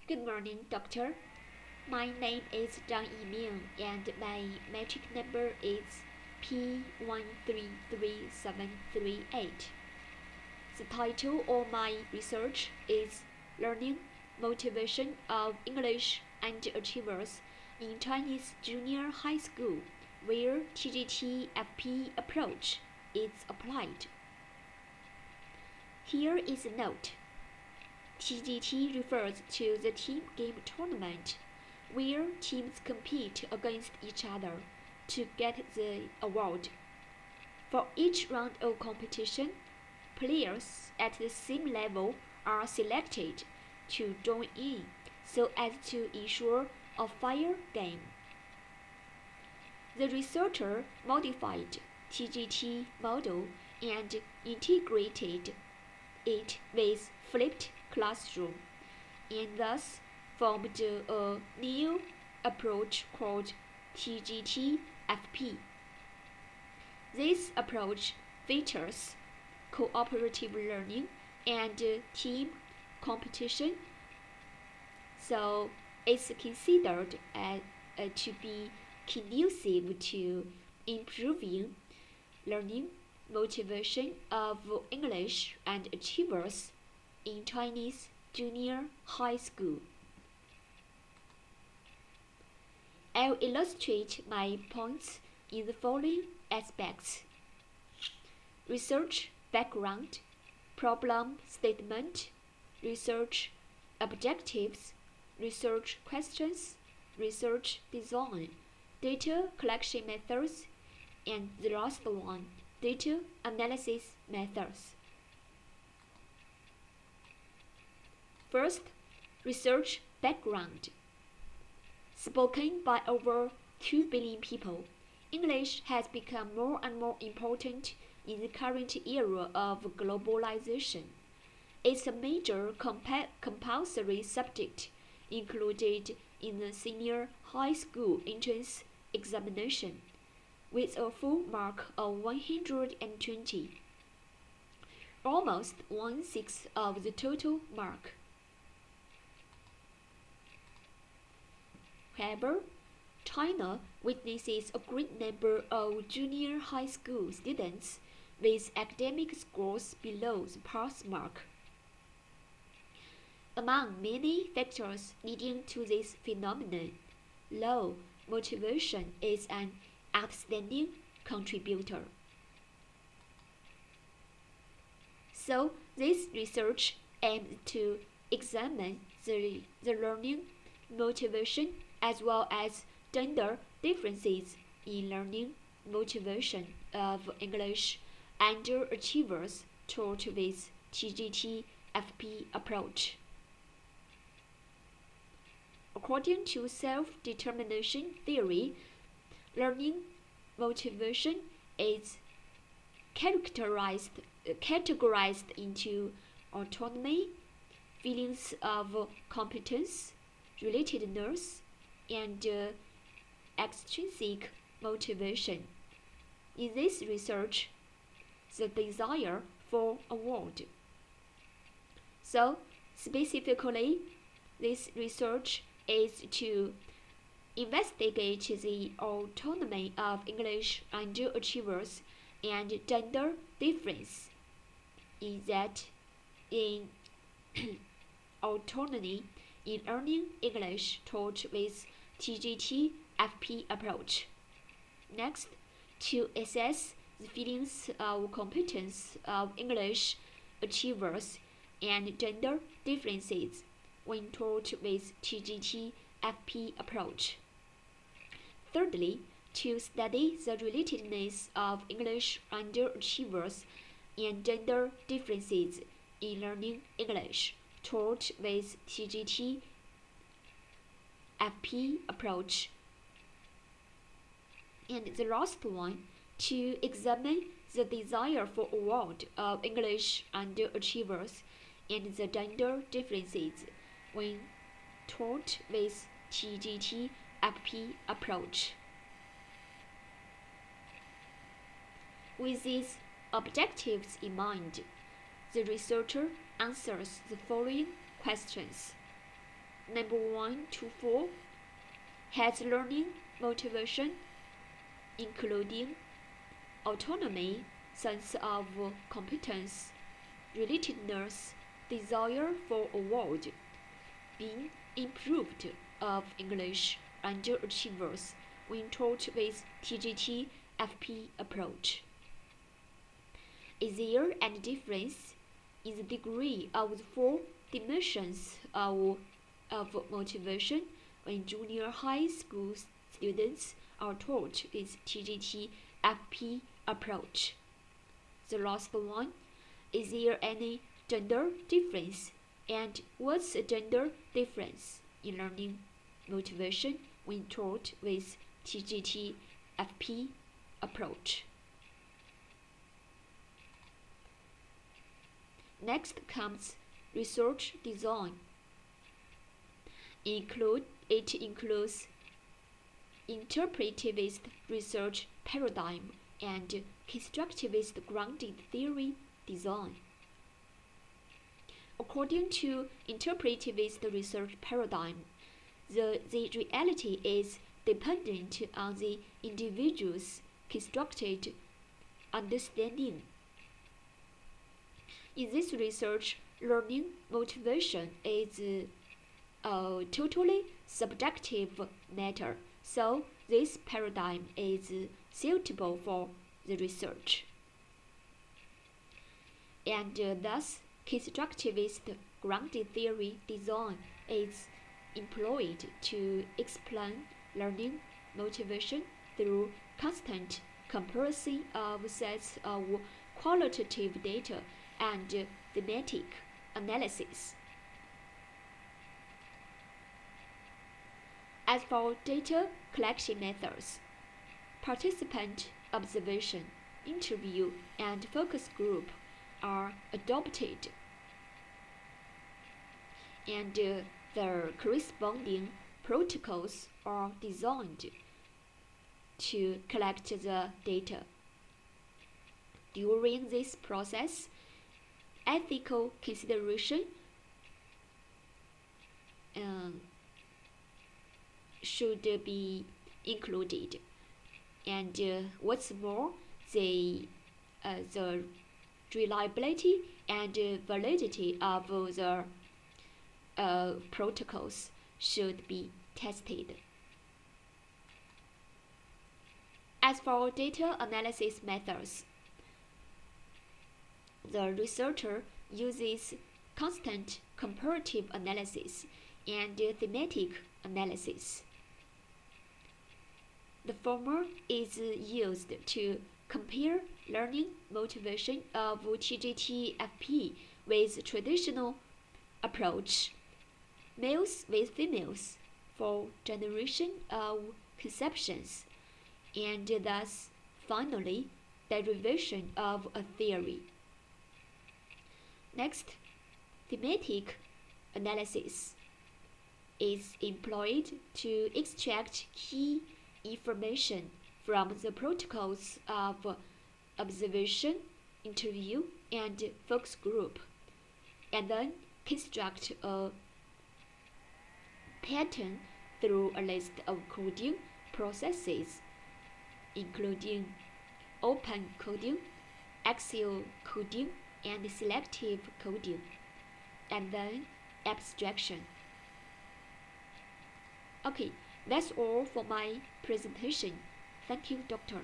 Good morning, doctor. My name is Zhang and my metric number is P133738. The title of my research is Learning Motivation of English Underachievers in Chinese Junior High School, where TGT-FP approach is applied. Here is a note. TGT refers to the team game tournament, where teams compete against each other to get the award. For each round of competition, players at the same level are selected to join in so as to ensure a fair game. The researcher modified TGT model and integrated it with flipped classroom, and thus formed a new approach called TGT-FP. This approach features cooperative learning and team competition, so it's considered to be conducive to improving learning motivation of English and achievers in Chinese Junior High School. I'll illustrate my points in the following aspects: research background, problem statement, research objectives, research questions, research design, data collection methods, and the last one, data analysis methods. First, research background. Spoken by over 2 billion people, English has become more and more important in the current era of globalization. It's a major compulsory subject included in the senior high school entrance examination, with a full mark of 120, almost 1/6 of the total mark. However, China witnesses a great number of junior high school students with academic scores below the pass mark. Among many factors leading to this phenomenon, low motivation is an outstanding contributor. So, this research aims to examine the learning motivation as well as gender differences in learning motivation of English underachievers taught with TGT-FP approach. According to self-determination theory, learning motivation is categorized into autonomy, feelings of competence, relatedness, and extrinsic motivation. In this research, the desire for award. So, specifically, this research is to investigate the autonomy of English underachievers and gender difference in autonomy in learning English taught with TGT-FP approach. Next, to assess the feelings of competence of English achievers and gender differences when taught with TGT-FP approach. Thirdly, to study the relatedness of English underachievers and gender differences in learning English taught with TGT-FP approach. And the last one, to examine the desire for award of English underachievers and the gender differences when taught with TGT-FP approach. With these objectives in mind, the researcher answers the following questions. number 1 to 4 has learning motivation, including autonomy, sense of competence, relatedness, desire for a world, being improved of English underachievers when taught with TGT FP approach. Is there any difference in the degree of the four dimensions of motivation when junior high school students are taught with TGT FP approach? The last one, is there any gender difference, and what's the gender difference in learning motivation when taught with TGT FP approach? Next comes research design. It includes interpretivist research paradigm and constructivist grounded theory design. According to interpretivist research paradigm, the reality is dependent on the individual's constructed understanding. In this research, learning motivation is a totally subjective matter, so this paradigm is suitable for the research. And thus, constructivist grounded theory design is employed to explain learning motivation through constant comparison of sets of qualitative data and thematic analysis. As for data collection methods, participant observation, interview, and focus group are adopted, and the corresponding protocols are designed to collect the data. During this process, ethical consideration should be included, and what's more, the reliability and validity of the protocols should be tested. As for data analysis methods, the researcher uses constant comparative analysis and thematic analysis. The former is used to compare learning motivation of TGT-FP with traditional approach, males with females, for generation of conceptions, and thus, finally, derivation of a theory. Next, thematic analysis is employed to extract key information from the protocols of observation, interview, and focus group, and then construct a pattern through a list of coding processes, including open coding, axial coding, and selective coding, and then abstraction. Okay, that's all for my presentation. Thank you, Doctor.